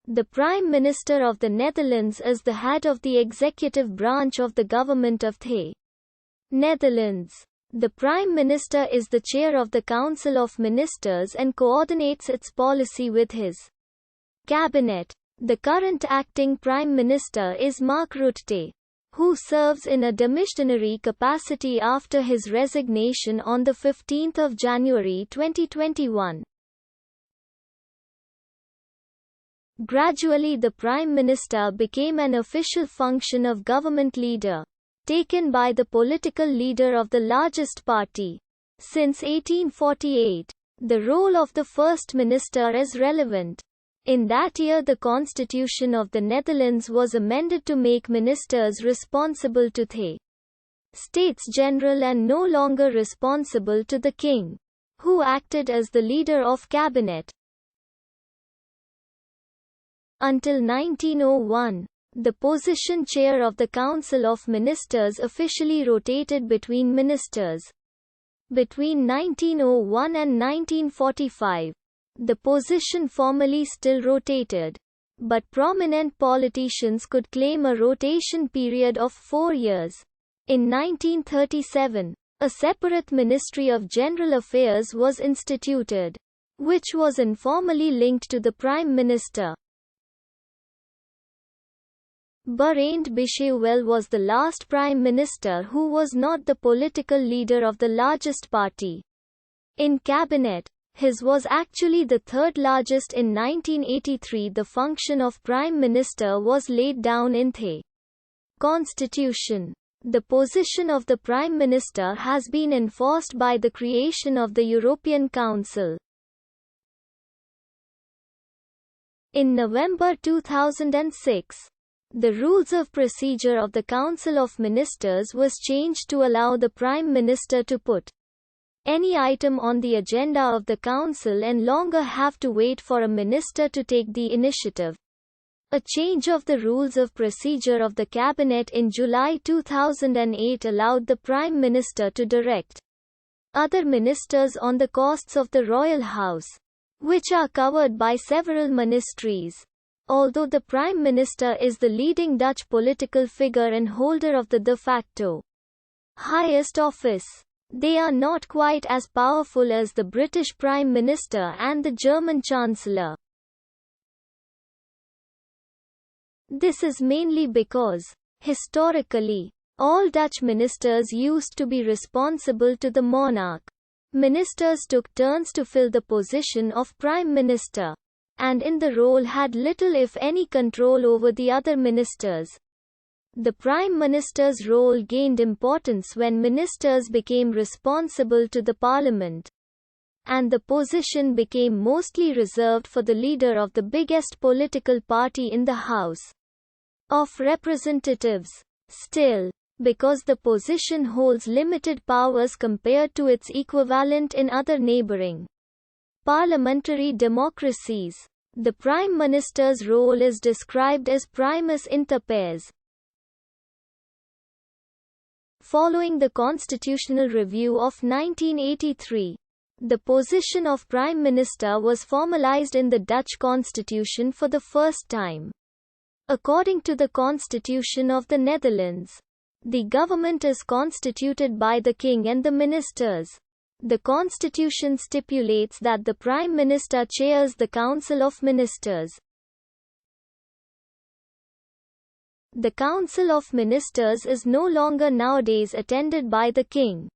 The Prime Minister of the Netherlands is the head of the executive branch of the government of the Netherlands. The Prime Minister is the chair of the Council of Ministers and coordinates its policy with his cabinet. The current acting Prime Minister is Mark Rutte, who serves in a demissionary capacity after his resignation on 15 January 2021. Gradually the Prime Minister became an official function of government leader, taken by the political leader of the largest party. Since 1848, the role of the First Minister is relevant. In that year the Constitution of the Netherlands was amended to make ministers responsible to the States General and no longer responsible to the King, who acted as the leader of cabinet. Until 1901, the position chair of the Council of Ministers officially rotated between ministers. Between 1901 and 1945, the position formally still rotated, but prominent politicians could claim a rotation period of 4 years. In 1937, a separate Ministry of General Affairs was instituted, which was informally linked to the Prime Minister. Barend Biesheuvel was the last Prime Minister who was not the political leader of the largest party. In cabinet, his was actually the third largest. In 1983 the function of Prime Minister was laid down in the Constitution. The position of the Prime Minister has been enforced by the creation of the European Council. In November 2006, the rules of procedure of the Council of Ministers was changed to allow the Prime Minister to put any item on the agenda of the Council and longer have to wait for a minister to take the initiative. A change of the rules of procedure of the Cabinet in July 2008 allowed the Prime Minister to direct other ministers on the costs of the Royal House, which are covered by several ministries. Although the Prime Minister is the leading Dutch political figure and holder of the de facto highest office, they are not quite as powerful as the British Prime Minister and the German Chancellor. This is mainly because, historically, all Dutch ministers used to be responsible to the monarch. Ministers took turns to fill the position of Prime Minister, and in the role had little if any control over the other ministers. The Prime Minister's role gained importance when ministers became responsible to the Parliament, and the position became mostly reserved for the leader of the biggest political party in the House of Representatives. Still, because the position holds limited powers compared to its equivalent in other neighboring parliamentary democracies, the Prime Minister's role is described as primus inter pares. Following the constitutional review of 1983, the position of Prime Minister was formalized in the Dutch constitution for the first time. According to the Constitution of the Netherlands, the government is constituted by the King and the ministers. The Constitution stipulates that the Prime Minister chairs the Council of Ministers. The Council of Ministers is no longer nowadays attended by the King.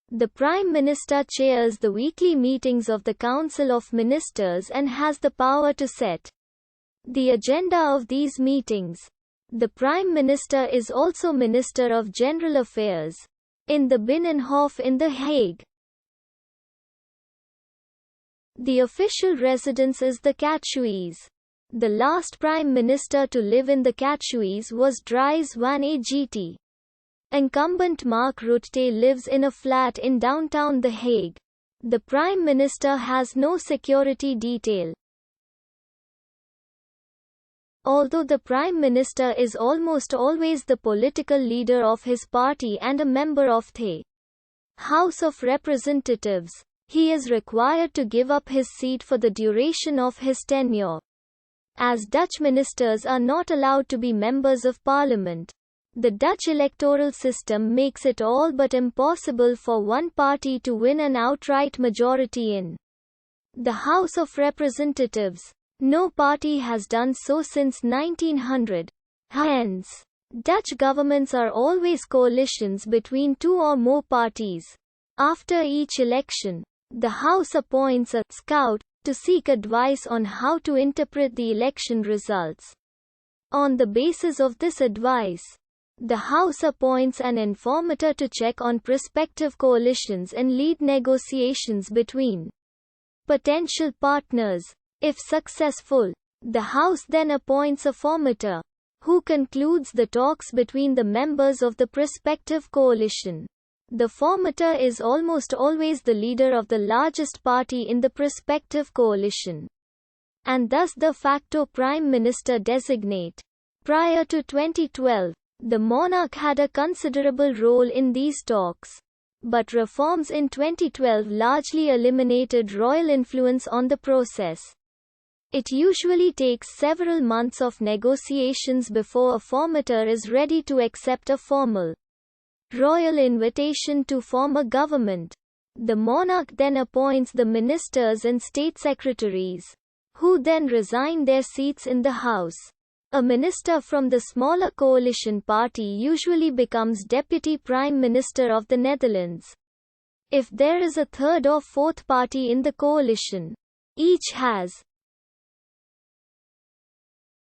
The Prime Minister chairs the weekly meetings of the Council of Ministers and has the power to set the agenda of these meetings. The Prime Minister is also Minister of General Affairs in the Binnenhof in The Hague. The official residence is the Cathuys. The last Prime Minister to live in the Cathuys was Dries van Agt. Incumbent Mark Rutte lives in a flat in downtown The Hague. The Prime Minister has no security detail. Although the Prime Minister is almost always the political leader of his party and a member of the House of Representatives, he is required to give up his seat for the duration of his tenure. as Dutch ministers are not allowed to be members of parliament. The Dutch electoral system makes it all but impossible for one party to win an outright majority in the House of Representatives. No party has done so since 1900. Hence, Dutch governments are always coalitions between two or more parties. After each election, the House appoints a scout to seek advice on how to interpret the election results. On the basis of this advice, the House appoints an informator to check on prospective coalitions and lead negotiations between potential partners. If successful, the House then appoints a formator, who concludes the talks between the members of the prospective coalition. The formator is almost always the leader of the largest party in the prospective coalition, and thus the de facto prime minister designate. Prior to 2012, the monarch had a considerable role in these talks, but reforms in 2012 largely eliminated royal influence on the process. It usually takes several months of negotiations before a formator is ready to accept a formal royal invitation to form a government. The monarch then appoints the ministers and state secretaries, who then resign their seats in the House. A minister from the smaller coalition party usually becomes Deputy Prime Minister of the Netherlands. If there is a third or fourth party in the coalition, each has